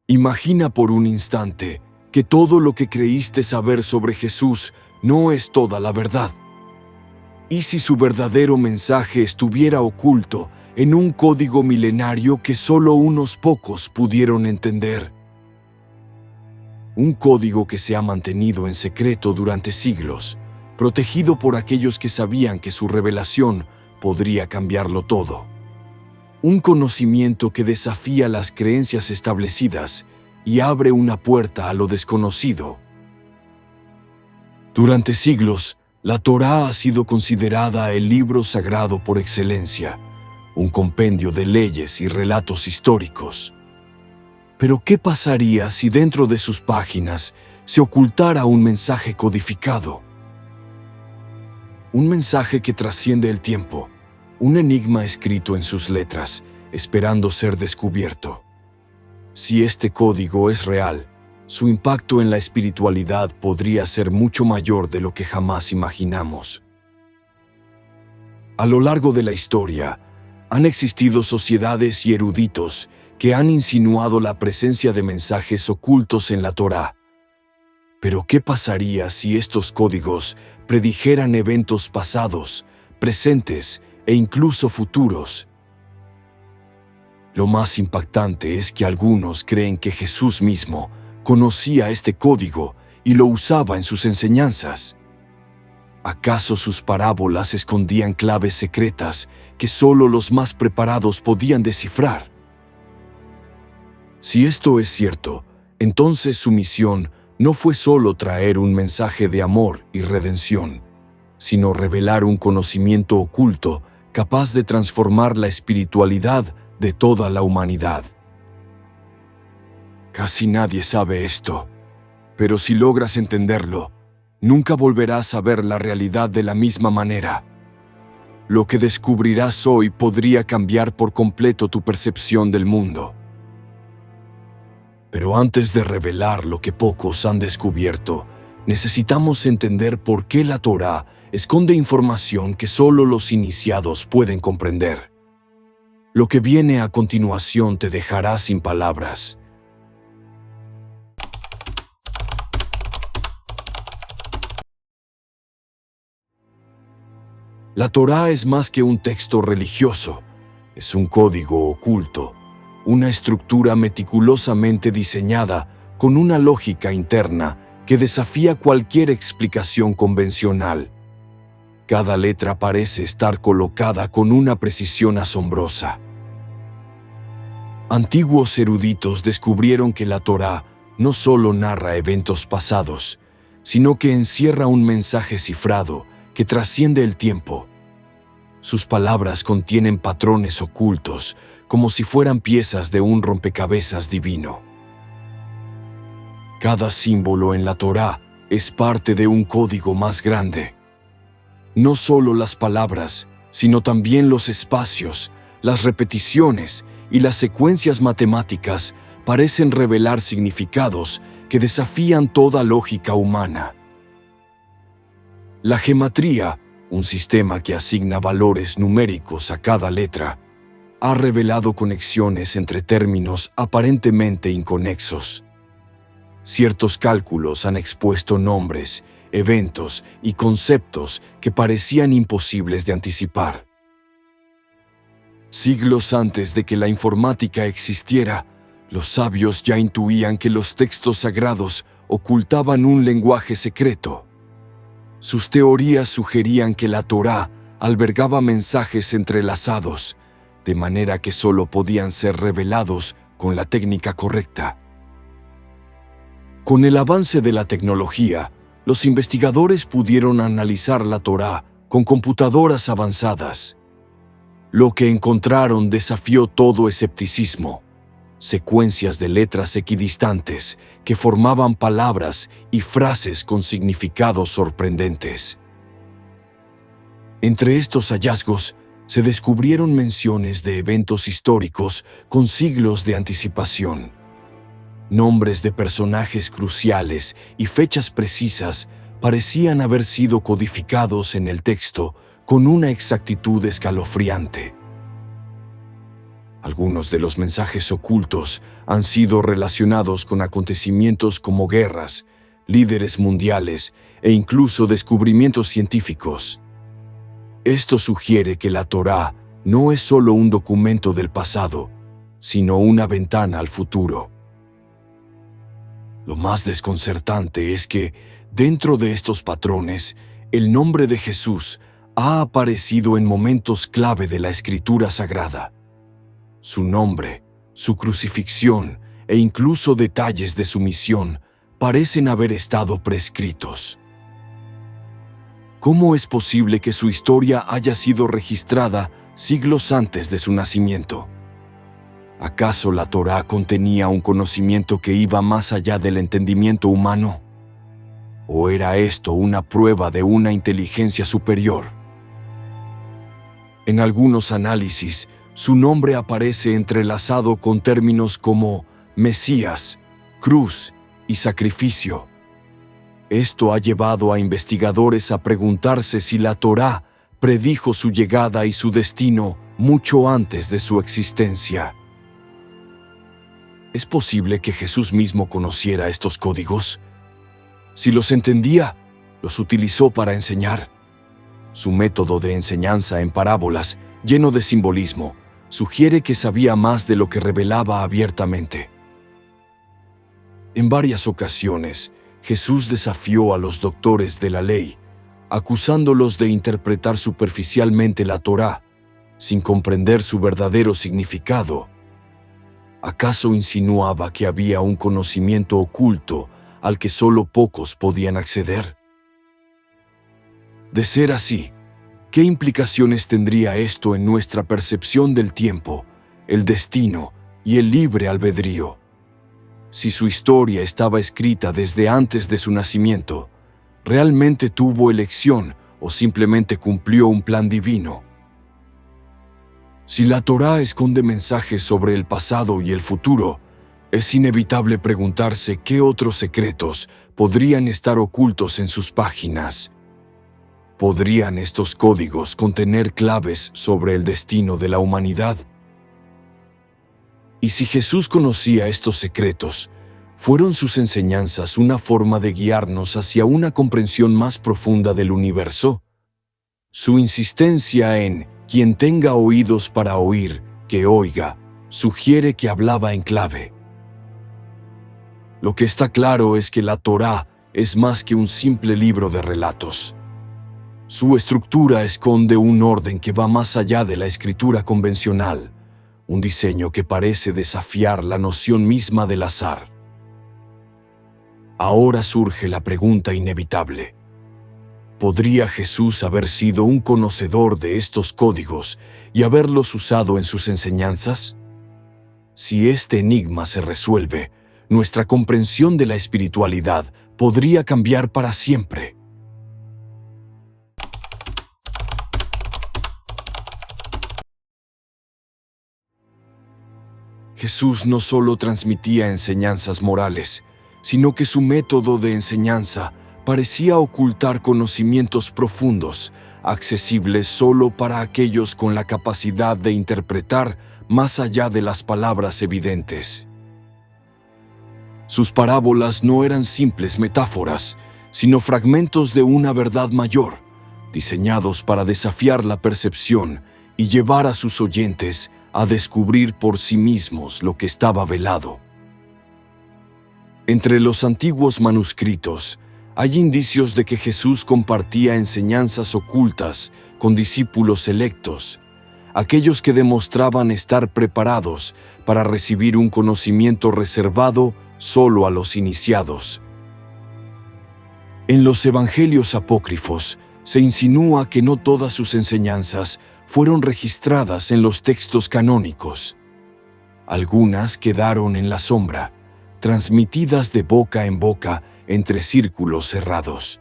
Imagina por un instante que todo lo que creíste saber sobre Jesús no es toda la verdad. ¿Y si su verdadero mensaje estuviera oculto en un código milenario que solo unos pocos pudieron entender? Un código que se ha mantenido en secreto durante siglos, protegido por aquellos que sabían que su revelación podría cambiarlo todo. Un conocimiento que desafía las creencias establecidas y abre una puerta a lo desconocido. Durante siglos, la Torá ha sido considerada el libro sagrado por excelencia, un compendio de leyes y relatos históricos. Pero ¿qué pasaría si dentro de sus páginas se ocultara un mensaje codificado? Un mensaje que trasciende el tiempo, un enigma escrito en sus letras, esperando ser descubierto. Si este código es real, su impacto en la espiritualidad podría ser mucho mayor de lo que jamás imaginamos. A lo largo de la historia, han existido sociedades y eruditos que han insinuado la presencia de mensajes ocultos en la Torá. Pero ¿qué pasaría si estos códigos predijeran eventos pasados, presentes e incluso futuros? Lo más impactante es que algunos creen que Jesús mismo conocía este código y lo usaba en sus enseñanzas. ¿Acaso sus parábolas escondían claves secretas que solo los más preparados podían descifrar? Si esto es cierto, entonces su misión no fue solo traer un mensaje de amor y redención, sino revelar un conocimiento oculto capaz de transformar la espiritualidad de toda la humanidad. Casi nadie sabe esto, pero si logras entenderlo, nunca volverás a ver la realidad de la misma manera. Lo que descubrirás hoy podría cambiar por completo tu percepción del mundo. Pero antes de revelar lo que pocos han descubierto, necesitamos entender por qué la Torá esconde información que solo los iniciados pueden comprender. Lo que viene a continuación te dejará sin palabras. La Torá es más que un texto religioso, es un código oculto, una estructura meticulosamente diseñada con una lógica interna que desafía cualquier explicación convencional. Cada letra parece estar colocada con una precisión asombrosa. Antiguos eruditos descubrieron que la Torá no solo narra eventos pasados, sino que encierra un mensaje cifrado que trasciende el tiempo. Sus palabras contienen patrones ocultos, como si fueran piezas de un rompecabezas divino. Cada símbolo en la Torá es parte de un código más grande. No solo las palabras, sino también los espacios, las repeticiones y las secuencias matemáticas parecen revelar significados que desafían toda lógica humana. La gematría, un sistema que asigna valores numéricos a cada letra, ha revelado conexiones entre términos aparentemente inconexos. Ciertos cálculos han expuesto nombres, eventos y conceptos que parecían imposibles de anticipar. Siglos antes de que la informática existiera, los sabios ya intuían que los textos sagrados ocultaban un lenguaje secreto. Sus teorías sugerían que la Torá albergaba mensajes entrelazados, de manera que solo podían ser revelados con la técnica correcta. Con el avance de la tecnología, los investigadores pudieron analizar la Torá con computadoras avanzadas. Lo que encontraron desafió todo escepticismo. Secuencias de letras equidistantes que formaban palabras y frases con significados sorprendentes. Entre estos hallazgos, se descubrieron menciones de eventos históricos con siglos de anticipación. Nombres de personajes cruciales y fechas precisas parecían haber sido codificados en el texto con una exactitud escalofriante. Algunos de los mensajes ocultos han sido relacionados con acontecimientos como guerras, líderes mundiales e incluso descubrimientos científicos. Esto sugiere que la Torá no es solo un documento del pasado, sino una ventana al futuro. Lo más desconcertante es que, dentro de estos patrones, el nombre de Jesús ha aparecido en momentos clave de la Escritura Sagrada. Su nombre, su crucifixión e incluso detalles de su misión parecen haber estado prescritos. ¿Cómo es posible que su historia haya sido registrada siglos antes de su nacimiento? ¿Acaso la Torá contenía un conocimiento que iba más allá del entendimiento humano? ¿O era esto una prueba de una inteligencia superior? En algunos análisis, su nombre aparece entrelazado con términos como Mesías, cruz y sacrificio. Esto ha llevado a investigadores a preguntarse si la Torá predijo su llegada y su destino mucho antes de su existencia. ¿Es posible que Jesús mismo conociera estos códigos? Si los entendía, los utilizó para enseñar. Su método de enseñanza en parábolas, lleno de simbolismo, sugiere que sabía más de lo que revelaba abiertamente. En varias ocasiones, Jesús desafió a los doctores de la ley, acusándolos de interpretar superficialmente la Torá, sin comprender su verdadero significado. ¿Acaso insinuaba que había un conocimiento oculto al que solo pocos podían acceder? De ser así, ¿qué implicaciones tendría esto en nuestra percepción del tiempo, el destino y el libre albedrío? Si su historia estaba escrita desde antes de su nacimiento, ¿realmente tuvo elección o simplemente cumplió un plan divino? Si la Torá esconde mensajes sobre el pasado y el futuro, es inevitable preguntarse qué otros secretos podrían estar ocultos en sus páginas. ¿Podrían estos códigos contener claves sobre el destino de la humanidad? Y si Jesús conocía estos secretos, ¿fueron sus enseñanzas una forma de guiarnos hacia una comprensión más profunda del universo? Su insistencia en «quien tenga oídos para oír, que oiga», sugiere que hablaba en clave. Lo que está claro es que la Torá es más que un simple libro de relatos. Su estructura esconde un orden que va más allá de la escritura convencional, un diseño que parece desafiar la noción misma del azar. Ahora surge la pregunta inevitable. ¿Podría Jesús haber sido un conocedor de estos códigos y haberlos usado en sus enseñanzas? Si este enigma se resuelve, nuestra comprensión de la espiritualidad podría cambiar para siempre. Jesús no solo transmitía enseñanzas morales, sino que su método de enseñanza parecía ocultar conocimientos profundos, accesibles solo para aquellos con la capacidad de interpretar más allá de las palabras evidentes. Sus parábolas no eran simples metáforas, sino fragmentos de una verdad mayor, diseñados para desafiar la percepción y llevar a sus oyentes a descubrir por sí mismos lo que estaba velado. Entre los antiguos manuscritos, hay indicios de que Jesús compartía enseñanzas ocultas con discípulos selectos, aquellos que demostraban estar preparados para recibir un conocimiento reservado solo a los iniciados. En los evangelios apócrifos se insinúa que no todas sus enseñanzas fueron registradas en los textos canónicos. Algunas quedaron en la sombra, transmitidas de boca en boca entre círculos cerrados.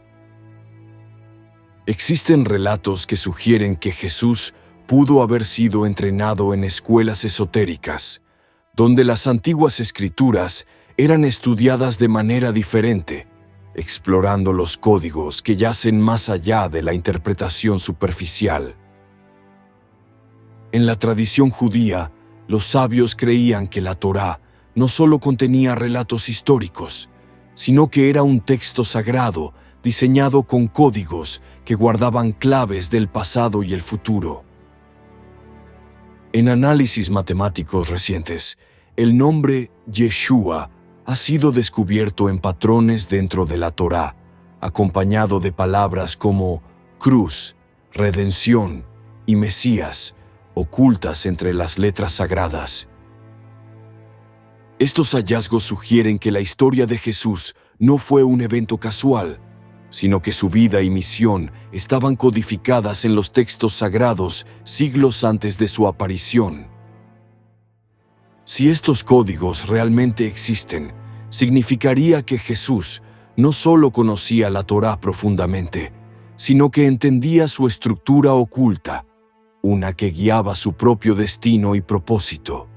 Existen relatos que sugieren que Jesús pudo haber sido entrenado en escuelas esotéricas, donde las antiguas escrituras eran estudiadas de manera diferente, explorando los códigos que yacen más allá de la interpretación superficial. En la tradición judía, Los sabios creían que la Torá no solo contenía relatos históricos, sino que era un texto sagrado diseñado con códigos que guardaban claves del pasado y el futuro. En análisis matemáticos recientes, el nombre Yeshua ha sido descubierto en patrones dentro de la Torá, acompañado de palabras como cruz, redención y Mesías, ocultas entre las letras sagradas. Estos hallazgos sugieren que la historia de Jesús no fue un evento casual, sino que su vida y misión estaban codificadas en los textos sagrados siglos antes de su aparición. Si estos códigos realmente existen, significaría que Jesús no solo conocía la Torá profundamente, sino que entendía su estructura oculta, una que guiaba su propio destino y propósito.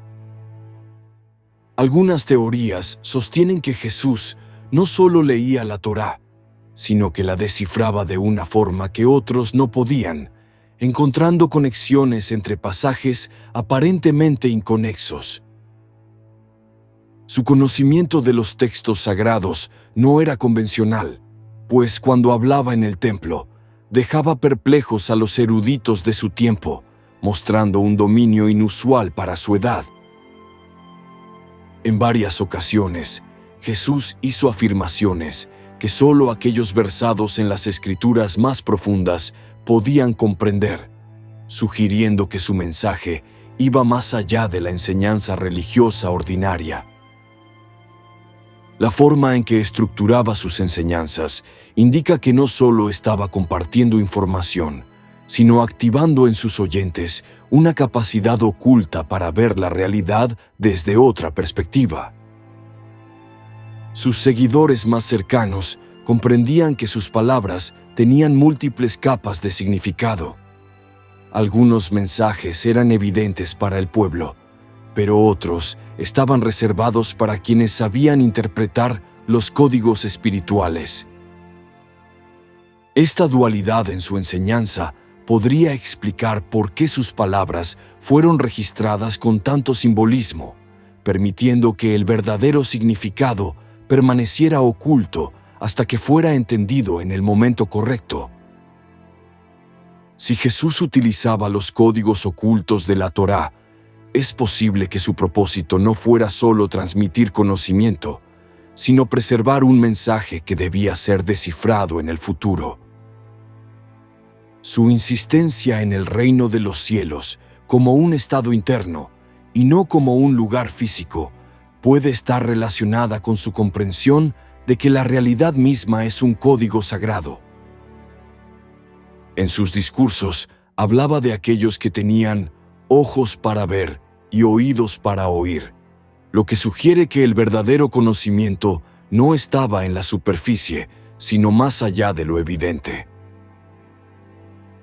Algunas teorías sostienen que Jesús no solo leía la Torá, sino que la descifraba de una forma que otros no podían, encontrando conexiones entre pasajes aparentemente inconexos. Su conocimiento de los textos sagrados no era convencional, pues cuando hablaba en el templo, dejaba perplejos a los eruditos de su tiempo, mostrando un dominio inusual para su edad. En varias ocasiones, Jesús hizo afirmaciones que solo aquellos versados en las escrituras más profundas podían comprender, sugiriendo que su mensaje iba más allá de la enseñanza religiosa ordinaria. La forma en que estructuraba sus enseñanzas indica que no solo estaba compartiendo información, sino activando en sus oyentes una capacidad oculta para ver la realidad desde otra perspectiva. Sus seguidores más cercanos comprendían que sus palabras tenían múltiples capas de significado. Algunos mensajes eran evidentes para el pueblo, pero otros estaban reservados para quienes sabían interpretar los códigos espirituales. Esta dualidad en su enseñanza podría explicar por qué sus palabras fueron registradas con tanto simbolismo, permitiendo que el verdadero significado permaneciera oculto hasta que fuera entendido en el momento correcto. Si Jesús utilizaba los códigos ocultos de la Torá, es posible que su propósito no fuera solo transmitir conocimiento, sino preservar un mensaje que debía ser descifrado en el futuro. Su insistencia en el reino de los cielos como un estado interno y no como un lugar físico puede estar relacionada con su comprensión de que la realidad misma es un código sagrado. En sus discursos hablaba de aquellos que tenían ojos para ver y oídos para oír, lo que sugiere que el verdadero conocimiento no estaba en la superficie, sino más allá de lo evidente.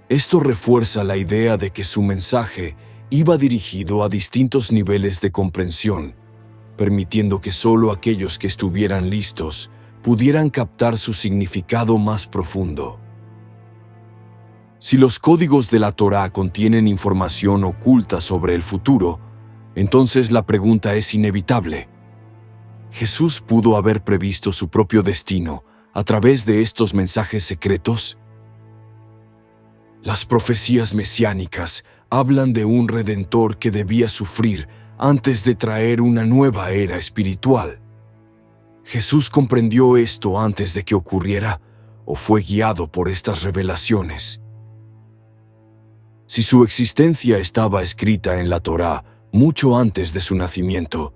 Esto refuerza la idea de que su mensaje iba dirigido a distintos niveles de comprensión, permitiendo que solo aquellos que estuvieran listos pudieran captar su significado más profundo. Si los códigos de la Torá contienen información oculta sobre el futuro, entonces la pregunta es inevitable. ¿Jesús pudo haber previsto su propio destino a través de estos mensajes secretos? Las profecías mesiánicas hablan de un redentor que debía sufrir antes de traer una nueva era espiritual. ¿Jesús comprendió esto antes de que ocurriera o fue guiado por estas revelaciones? Si su existencia estaba escrita en la Torá mucho antes de su nacimiento,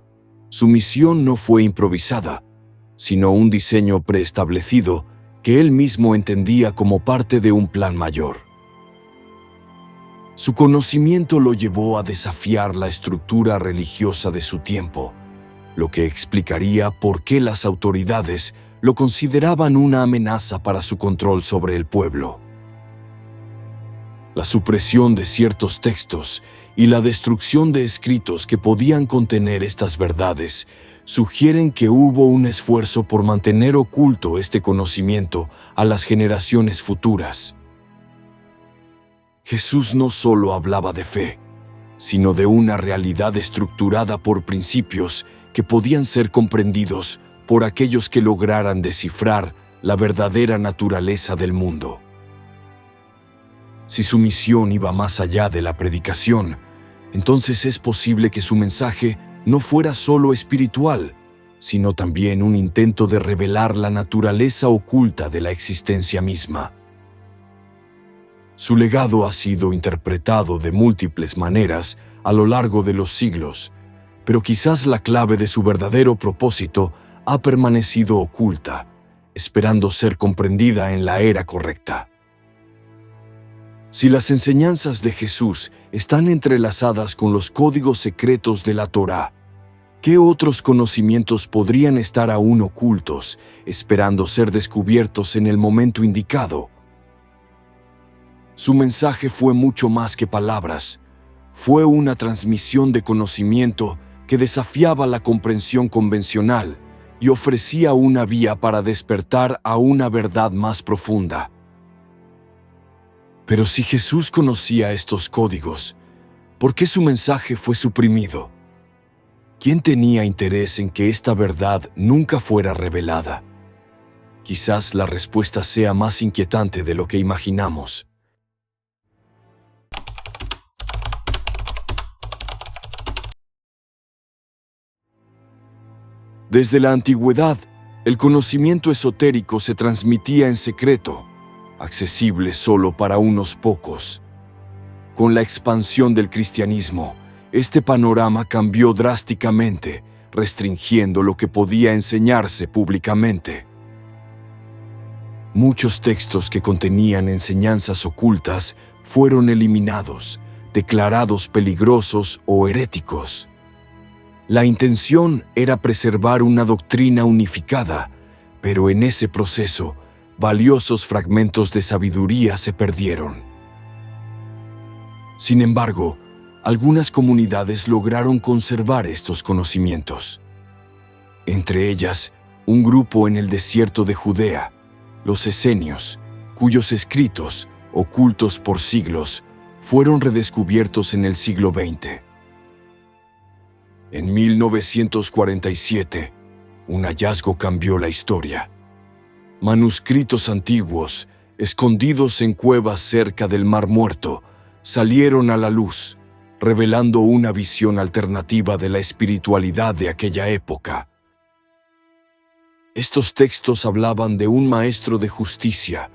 su misión no fue improvisada, sino un diseño preestablecido que él mismo entendía como parte de un plan mayor. Su conocimiento lo llevó a desafiar la estructura religiosa de su tiempo, lo que explicaría por qué las autoridades lo consideraban una amenaza para su control sobre el pueblo. La supresión de ciertos textos y la destrucción de escritos que podían contener estas verdades sugieren que hubo un esfuerzo por mantener oculto este conocimiento a las generaciones futuras. Jesús no solo hablaba de fe, sino de una realidad estructurada por principios que podían ser comprendidos por aquellos que lograran descifrar la verdadera naturaleza del mundo. Si su misión iba más allá de la predicación, entonces es posible que su mensaje no fuera solo espiritual, sino también un intento de revelar la naturaleza oculta de la existencia misma. Su legado ha sido interpretado de múltiples maneras a lo largo de los siglos, pero quizás la clave de su verdadero propósito ha permanecido oculta, esperando ser comprendida en la era correcta. Si las enseñanzas de Jesús están entrelazadas con los códigos secretos de la Torá, ¿qué otros conocimientos podrían estar aún ocultos, esperando ser descubiertos en el momento indicado? Su mensaje fue mucho más que palabras. Fue una transmisión de conocimiento que desafiaba la comprensión convencional y ofrecía una vía para despertar a una verdad más profunda. Pero si Jesús conocía estos códigos, ¿por qué su mensaje fue suprimido? ¿Quién tenía interés en que esta verdad nunca fuera revelada? Quizás la respuesta sea más inquietante de lo que imaginamos. Desde la antigüedad, el conocimiento esotérico se transmitía en secreto, accesible solo para unos pocos. Con la expansión del cristianismo, este panorama cambió drásticamente, restringiendo lo que podía enseñarse públicamente. Muchos textos que contenían enseñanzas ocultas fueron eliminados, declarados peligrosos o heréticos. La intención era preservar una doctrina unificada, pero en ese proceso, valiosos fragmentos de sabiduría se perdieron. Sin embargo, algunas comunidades lograron conservar estos conocimientos. Entre ellas, un grupo en el desierto de Judea, los esenios, cuyos escritos, ocultos por siglos, fueron redescubiertos en el siglo XX. En 1947, un hallazgo cambió la historia. Manuscritos antiguos, escondidos en cuevas cerca del Mar Muerto, salieron a la luz, revelando una visión alternativa de la espiritualidad de aquella época. Estos textos hablaban de un maestro de justicia,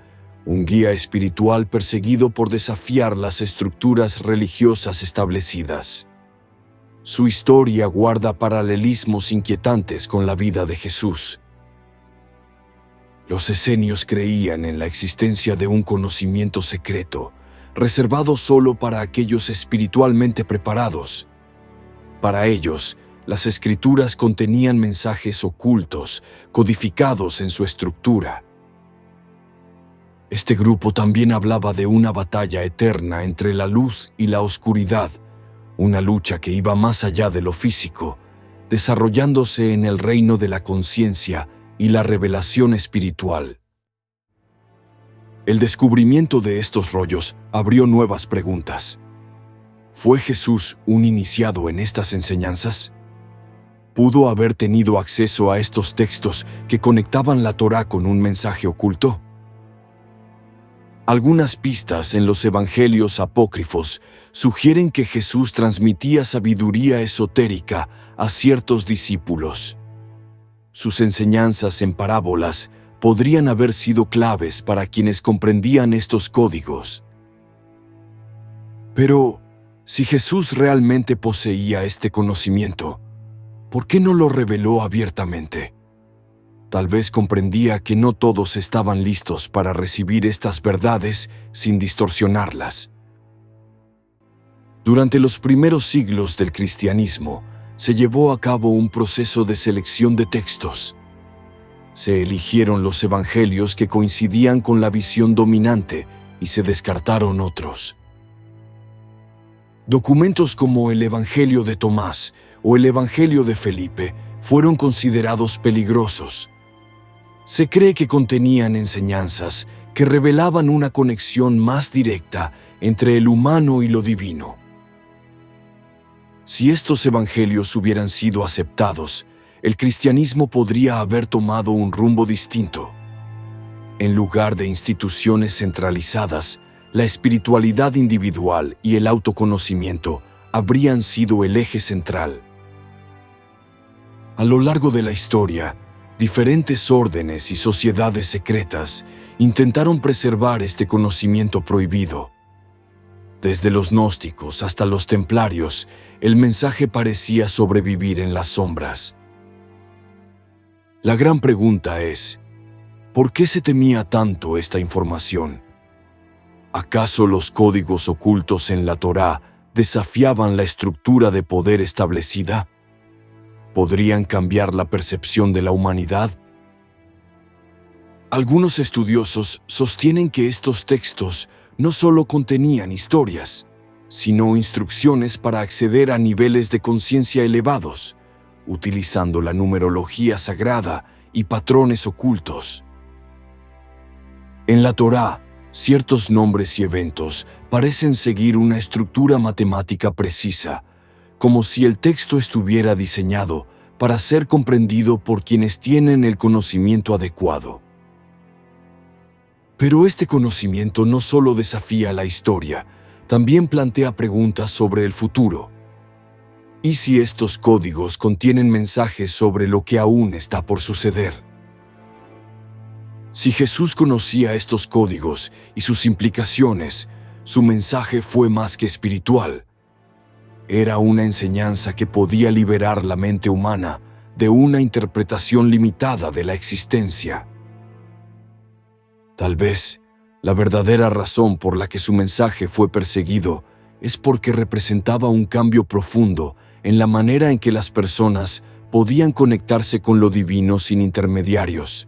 un guía espiritual perseguido por desafiar las estructuras religiosas establecidas. Su historia guarda paralelismos inquietantes con la vida de Jesús. Los esenios creían en la existencia de un conocimiento secreto, reservado solo para aquellos espiritualmente preparados. Para ellos, las escrituras contenían mensajes ocultos, codificados en su estructura. Este grupo también hablaba de una batalla eterna entre la luz y la oscuridad, una lucha que iba más allá de lo físico, desarrollándose en el reino de la conciencia y la revelación espiritual. El descubrimiento de estos rollos abrió nuevas preguntas. ¿Fue Jesús un iniciado en estas enseñanzas? ¿Pudo haber tenido acceso a estos textos que conectaban la Torá con un mensaje oculto? Algunas pistas en los evangelios apócrifos sugieren que Jesús transmitía sabiduría esotérica a ciertos discípulos. Sus enseñanzas en parábolas podrían haber sido claves para quienes comprendían estos códigos. Pero, si Jesús realmente poseía este conocimiento, ¿por qué no lo reveló abiertamente? Tal vez comprendía que no todos estaban listos para recibir estas verdades sin distorsionarlas. Durante los primeros siglos del cristianismo, se llevó a cabo un proceso de selección de textos. Se eligieron los evangelios que coincidían con la visión dominante y se descartaron otros. Documentos como el Evangelio de Tomás o el Evangelio de Felipe fueron considerados peligrosos. Se cree que contenían enseñanzas que revelaban una conexión más directa entre el humano y lo divino. Si estos evangelios hubieran sido aceptados, el cristianismo podría haber tomado un rumbo distinto. En lugar de instituciones centralizadas, la espiritualidad individual y el autoconocimiento habrían sido el eje central. A lo largo de la historia, diferentes órdenes y sociedades secretas intentaron preservar este conocimiento prohibido. Desde los gnósticos hasta los templarios, el mensaje parecía sobrevivir en las sombras. La gran pregunta es, ¿por qué se temía tanto esta información? ¿Acaso los códigos ocultos en la Torá desafiaban la estructura de poder establecida? ¿Podrían cambiar la percepción de la humanidad? Algunos estudiosos sostienen que estos textos no solo contenían historias, sino instrucciones para acceder a niveles de conciencia elevados, utilizando la numerología sagrada y patrones ocultos. En la Torá, ciertos nombres y eventos parecen seguir una estructura matemática precisa, como si el texto estuviera diseñado para ser comprendido por quienes tienen el conocimiento adecuado. Pero este conocimiento no solo desafía la historia, también plantea preguntas sobre el futuro. ¿Y si estos códigos contienen mensajes sobre lo que aún está por suceder? Si Jesús conocía estos códigos y sus implicaciones, su mensaje fue más que espiritual. Era una enseñanza que podía liberar la mente humana de una interpretación limitada de la existencia. Tal vez, la verdadera razón por la que su mensaje fue perseguido es porque representaba un cambio profundo en la manera en que las personas podían conectarse con lo divino sin intermediarios.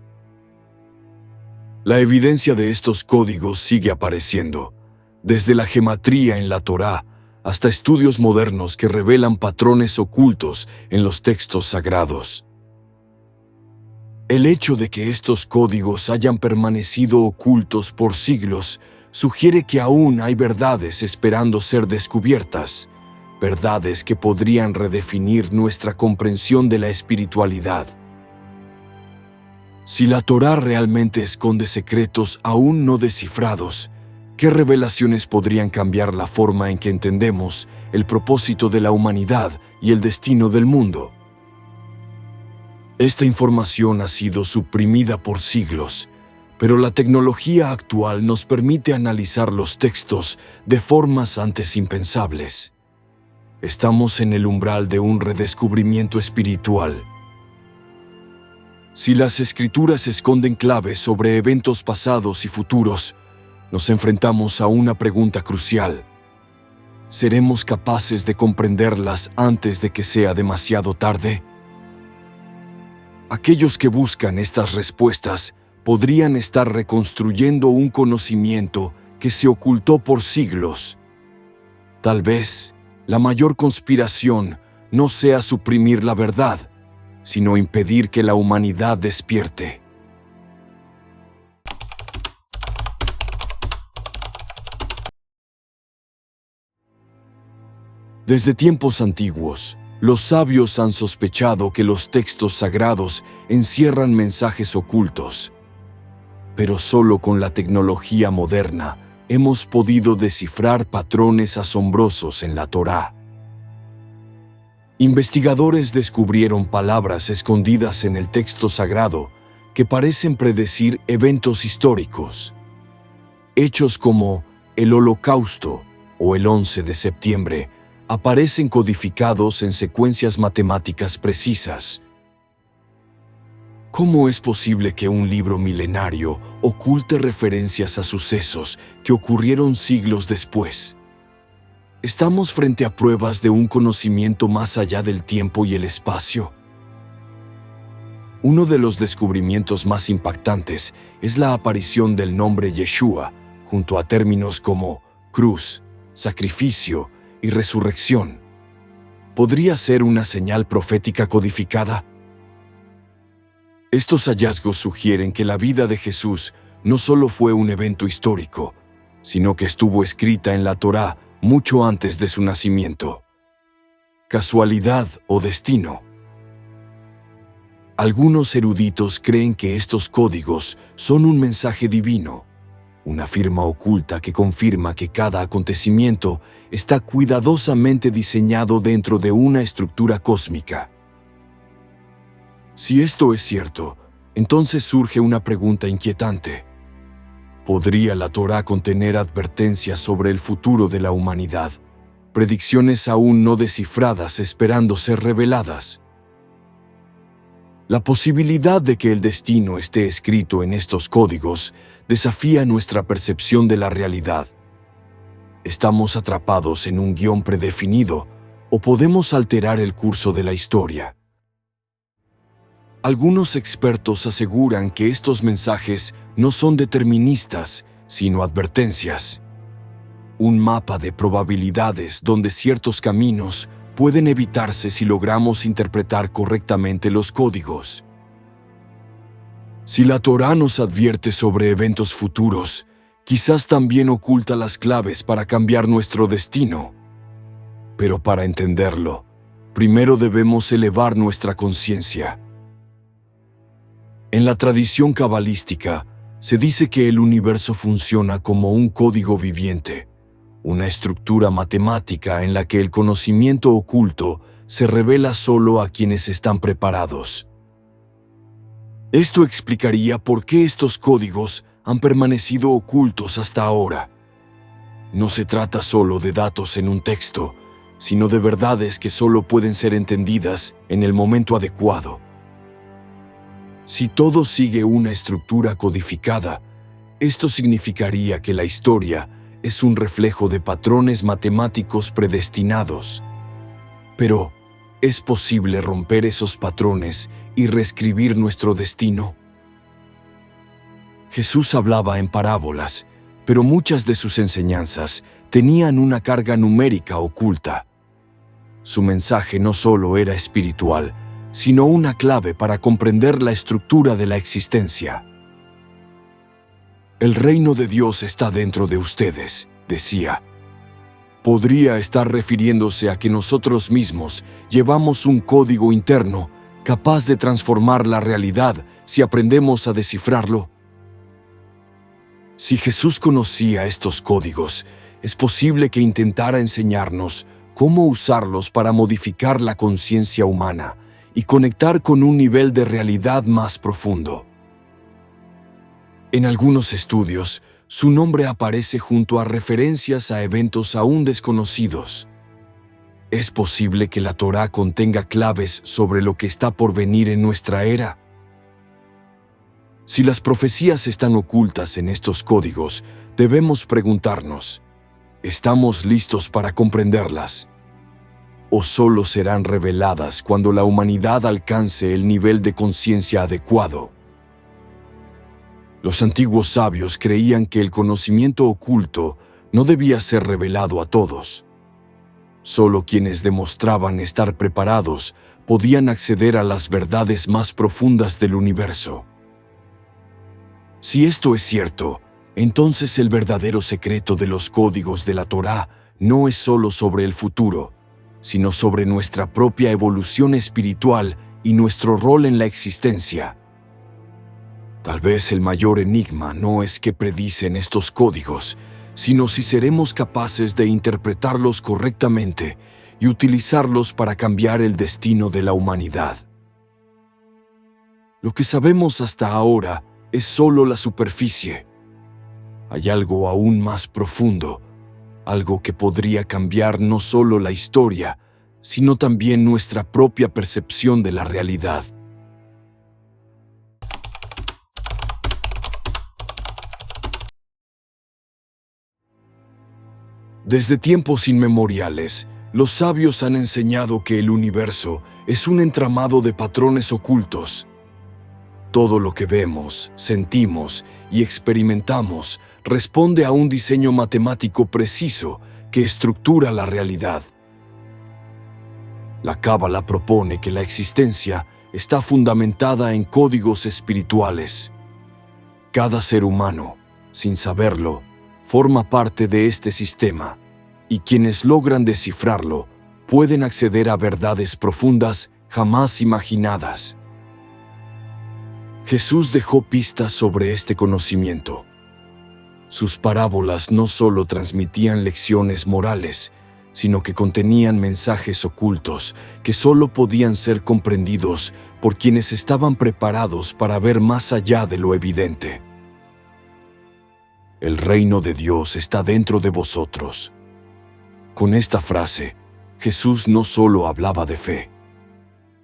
La evidencia de estos códigos sigue apareciendo, desde la gematría en la Torá hasta estudios modernos que revelan patrones ocultos en los textos sagrados. El hecho de que estos códigos hayan permanecido ocultos por siglos sugiere que aún hay verdades esperando ser descubiertas, verdades que podrían redefinir nuestra comprensión de la espiritualidad. Si la Torá realmente esconde secretos aún no descifrados, ¿qué revelaciones podrían cambiar la forma en que entendemos el propósito de la humanidad y el destino del mundo? Esta información ha sido suprimida por siglos, pero la tecnología actual nos permite analizar los textos de formas antes impensables. Estamos en el umbral de un redescubrimiento espiritual. Si las Escrituras esconden claves sobre eventos pasados y futuros, nos enfrentamos a una pregunta crucial. ¿Seremos capaces de comprenderlas antes de que sea demasiado tarde? Aquellos que buscan estas respuestas podrían estar reconstruyendo un conocimiento que se ocultó por siglos. Tal vez la mayor conspiración no sea suprimir la verdad, sino impedir que la humanidad despierte. Desde tiempos antiguos, los sabios han sospechado que los textos sagrados encierran mensajes ocultos. Pero solo con la tecnología moderna hemos podido descifrar patrones asombrosos en la Torá. Investigadores descubrieron palabras escondidas en el texto sagrado que parecen predecir eventos históricos. Hechos como el Holocausto o el 11 de septiembre aparecen codificados en secuencias matemáticas precisas. ¿Cómo es posible que un libro milenario oculte referencias a sucesos que ocurrieron siglos después? ¿Estamos frente a pruebas de un conocimiento más allá del tiempo y el espacio? Uno de los descubrimientos más impactantes es la aparición del nombre Yeshua, junto a términos como cruz, sacrificio y resurrección. ¿Podría ser una señal profética codificada? Estos hallazgos sugieren que la vida de Jesús no solo fue un evento histórico, sino que estuvo escrita en la Torá mucho antes de su nacimiento. casualidad o destino. Algunos eruditos creen que estos códigos son un mensaje divino, una firma oculta que confirma que cada acontecimiento está cuidadosamente diseñado dentro de una estructura cósmica. Si esto es cierto, entonces surge una pregunta inquietante. ¿Podría la Torá contener advertencias sobre el futuro de la humanidad, predicciones aún no descifradas esperando ser reveladas? La posibilidad de que el destino esté escrito en estos códigos desafía nuestra percepción de la realidad. ¿Estamos atrapados en un guión predefinido o podemos alterar el curso de la historia? Algunos expertos aseguran que estos mensajes no son deterministas, sino advertencias. Un mapa de probabilidades donde ciertos caminos pueden evitarse si logramos interpretar correctamente los códigos. Si la Torá nos advierte sobre eventos futuros, quizás también oculta las claves para cambiar nuestro destino. Pero para entenderlo, primero debemos elevar nuestra conciencia. En la tradición cabalística, se dice que el universo funciona como un código viviente, una estructura matemática en la que el conocimiento oculto se revela solo a quienes están preparados. Esto explicaría por qué estos códigos han permanecido ocultos hasta ahora. No se trata solo de datos en un texto, sino de verdades que solo pueden ser entendidas en el momento adecuado. Si todo sigue una estructura codificada, esto significaría que la historia es un reflejo de patrones matemáticos predestinados. Pero, ¿es posible romper esos patrones y reescribir nuestro destino? Jesús hablaba en parábolas, pero muchas de sus enseñanzas tenían una carga numérica oculta. Su mensaje no solo era espiritual, sino una clave para comprender la estructura de la existencia. El reino de Dios está dentro de ustedes, decía. Podría estar refiriéndose a que nosotros mismos llevamos un código interno capaz de transformar la realidad si aprendemos a descifrarlo. Si Jesús conocía estos códigos, es posible que intentara enseñarnos cómo usarlos para modificar la conciencia humana y conectar con un nivel de realidad más profundo. En algunos estudios, su nombre aparece junto a referencias a eventos aún desconocidos. ¿Es posible que la Torá contenga claves sobre lo que está por venir en nuestra era? Si las profecías están ocultas en estos códigos, debemos preguntarnos, ¿estamos listos para comprenderlas? ¿O solo serán reveladas cuando la humanidad alcance el nivel de conciencia adecuado? Los antiguos sabios creían que el conocimiento oculto no debía ser revelado a todos. Solo quienes demostraban estar preparados podían acceder a las verdades más profundas del universo. Si esto es cierto, entonces el verdadero secreto de los códigos de la Torá no es solo sobre el futuro, sino sobre nuestra propia evolución espiritual y nuestro rol en la existencia. Tal vez el mayor enigma no es qué predicen estos códigos, sino si seremos capaces de interpretarlos correctamente y utilizarlos para cambiar el destino de la humanidad. Lo que sabemos hasta ahora es solo la superficie. Hay algo aún más profundo, algo que podría cambiar no solo la historia, sino también nuestra propia percepción de la realidad. Desde tiempos inmemoriales, los sabios han enseñado que el universo es un entramado de patrones ocultos. Todo lo que vemos, sentimos y experimentamos responde a un diseño matemático preciso que estructura la realidad. La Cábala propone que la existencia está fundamentada en códigos espirituales. Cada ser humano, sin saberlo, forma parte de este sistema, y quienes logran descifrarlo pueden acceder a verdades profundas jamás imaginadas. Jesús dejó pistas sobre este conocimiento. Sus parábolas no solo transmitían lecciones morales, sino que contenían mensajes ocultos que solo podían ser comprendidos por quienes estaban preparados para ver más allá de lo evidente. El reino de Dios está dentro de vosotros. Con esta frase, Jesús no solo hablaba de fe.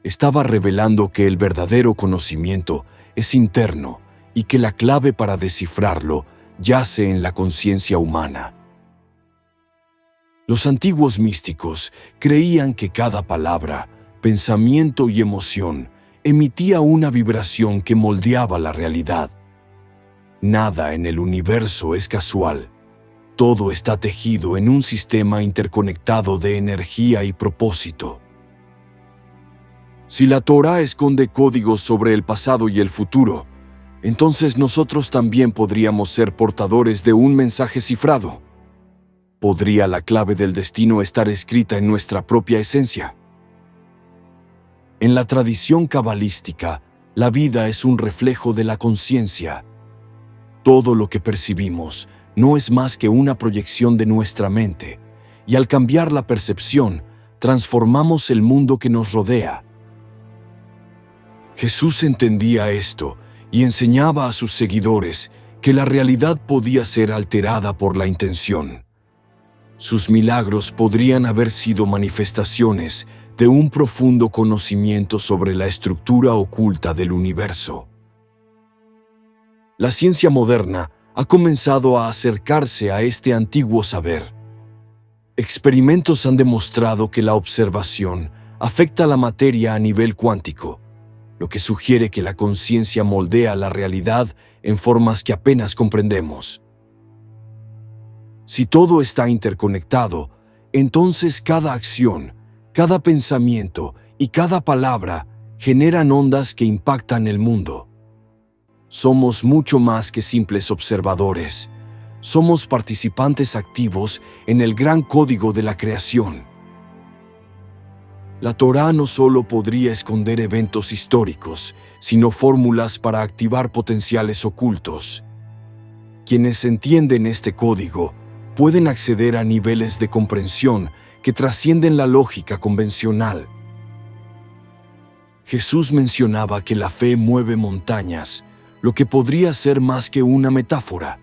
Estaba revelando que el verdadero conocimiento es interno y que la clave para descifrarlo yace en la conciencia humana. Los antiguos místicos creían que cada palabra, pensamiento y emoción emitía una vibración que moldeaba la realidad. Nada en el universo es casual. Todo está tejido en un sistema interconectado de energía y propósito. Si la Torá esconde códigos sobre el pasado y el futuro, entonces nosotros también podríamos ser portadores de un mensaje cifrado. ¿Podría la clave del destino estar escrita en nuestra propia esencia? En la tradición cabalística, la vida es un reflejo de la conciencia. Todo lo que percibimos no es más que una proyección de nuestra mente, y al cambiar la percepción, transformamos el mundo que nos rodea. Jesús entendía esto y enseñaba a sus seguidores que la realidad podía ser alterada por la intención. Sus milagros podrían haber sido manifestaciones de un profundo conocimiento sobre la estructura oculta del universo. La ciencia moderna ha comenzado a acercarse a este antiguo saber. Experimentos han demostrado que la observación afecta la materia a nivel cuántico, lo que sugiere que la conciencia moldea la realidad en formas que apenas comprendemos. Si todo está interconectado, entonces cada acción, cada pensamiento y cada palabra generan ondas que impactan el mundo. Somos mucho más que simples observadores. Somos participantes activos en el gran código de la creación. La Torá no solo podría esconder eventos históricos, sino fórmulas para activar potenciales ocultos. Quienes entienden este código pueden acceder a niveles de comprensión que trascienden la lógica convencional. Jesús mencionaba que la fe mueve montañas, lo que podría ser más que una metáfora.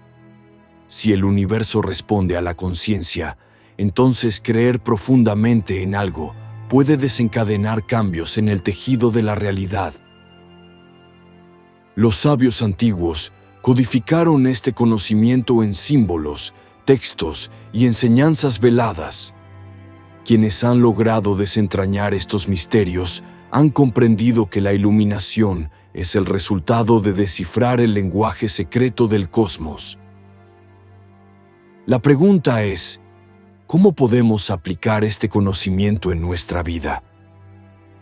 Si el universo responde a la conciencia, entonces creer profundamente en algo puede desencadenar cambios en el tejido de la realidad. Los sabios antiguos codificaron este conocimiento en símbolos, textos y enseñanzas veladas. Quienes han logrado desentrañar estos misterios han comprendido que la iluminación es el resultado de descifrar el lenguaje secreto del cosmos. La pregunta es, ¿cómo podemos aplicar este conocimiento en nuestra vida?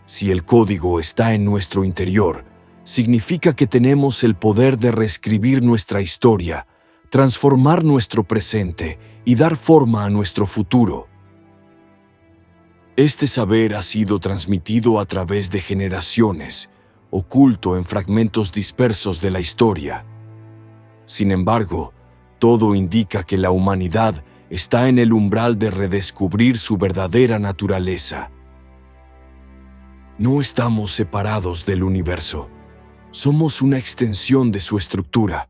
Si el código está en nuestro interior, significa que tenemos el poder de reescribir nuestra historia, transformar nuestro presente y dar forma a nuestro futuro. Este saber ha sido transmitido a través de generaciones, oculto en fragmentos dispersos de la historia. Sin embargo, todo indica que la humanidad está en el umbral de redescubrir su verdadera naturaleza. No estamos separados del universo. Somos una extensión de su estructura.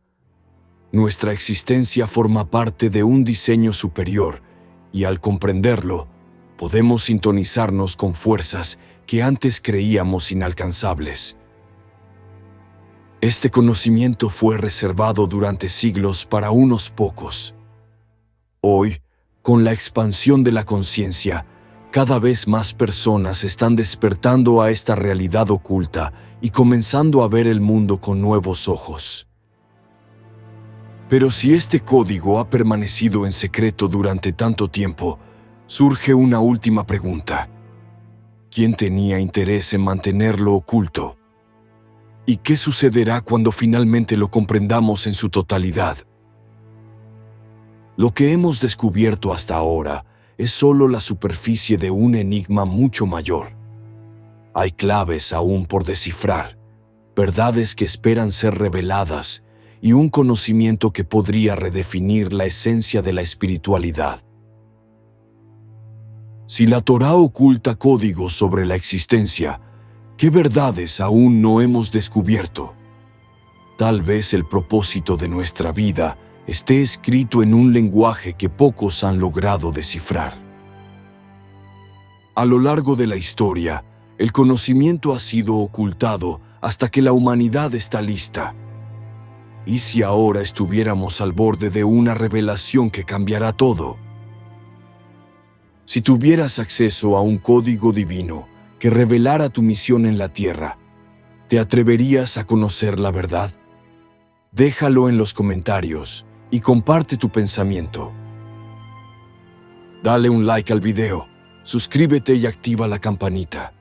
Nuestra existencia forma parte de un diseño superior y al comprenderlo, podemos sintonizarnos con fuerzas que antes creíamos inalcanzables. Este conocimiento fue reservado durante siglos para unos pocos. Hoy, con la expansión de la conciencia, cada vez más personas están despertando a esta realidad oculta y comenzando a ver el mundo con nuevos ojos. Pero si este código ha permanecido en secreto durante tanto tiempo, surge una última pregunta. ¿Quién tenía interés en mantenerlo oculto? ¿Y qué sucederá cuando finalmente lo comprendamos en su totalidad? Lo que hemos descubierto hasta ahora es solo la superficie de un enigma mucho mayor. Hay claves aún por descifrar, verdades que esperan ser reveladas y un conocimiento que podría redefinir la esencia de la espiritualidad. Si la Torá oculta códigos sobre la existencia, ¿qué verdades aún no hemos descubierto? Tal vez el propósito de nuestra vida esté escrito en un lenguaje que pocos han logrado descifrar. A lo largo de la historia, el conocimiento ha sido ocultado hasta que la humanidad está lista. ¿Y si ahora estuviéramos al borde de una revelación que cambiará todo? Si tuvieras acceso a un código divino que revelara tu misión en la tierra, ¿te atreverías a conocer la verdad? Déjalo en los comentarios y comparte tu pensamiento. Dale un like al video, suscríbete y activa la campanita.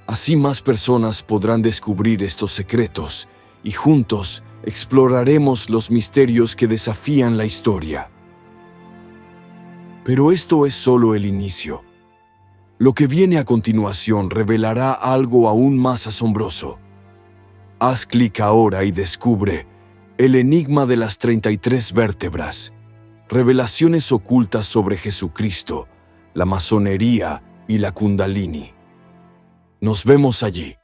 Así más personas podrán descubrir estos secretos y juntos exploraremos los misterios que desafían la historia. Pero esto es solo el inicio. Lo que viene a continuación revelará algo aún más asombroso. Haz clic ahora y descubre el enigma de las 33 vértebras, revelaciones ocultas sobre Jesucristo, la masonería y la Kundalini. Nos vemos allí.